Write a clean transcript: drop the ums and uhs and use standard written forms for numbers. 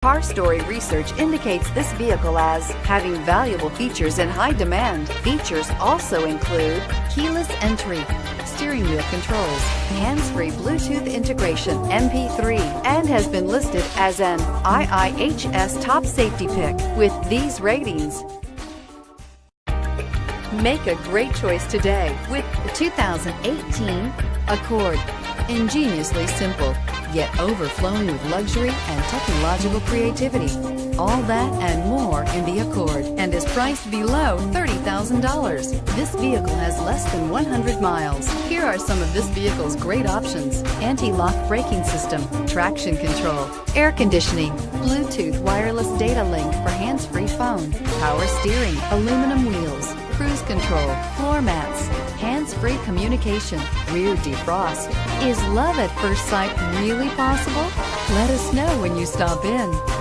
Car Story research indicates this vehicle as having valuable features in high demand. Features also include keyless entry, steering wheel controls, hands-free Bluetooth integration, MP3, and has been listed as an IIHS top safety pick with these ratings. Make a great choice today with the 2018 Accord. Ingeniously simple, yet overflowing with luxury and technological creativity. All that and more in the Accord, and is priced below $30,000. This vehicle has less than 100 miles. Here are some of this vehicle's great options: anti-lock braking system, traction control, air conditioning, Bluetooth wireless data link for hands-free phone, power steering, aluminum wheels, cruise control, floor mats, hands-free communication, rear defrost. Is love at first sight really possible? Let us know when you stop in.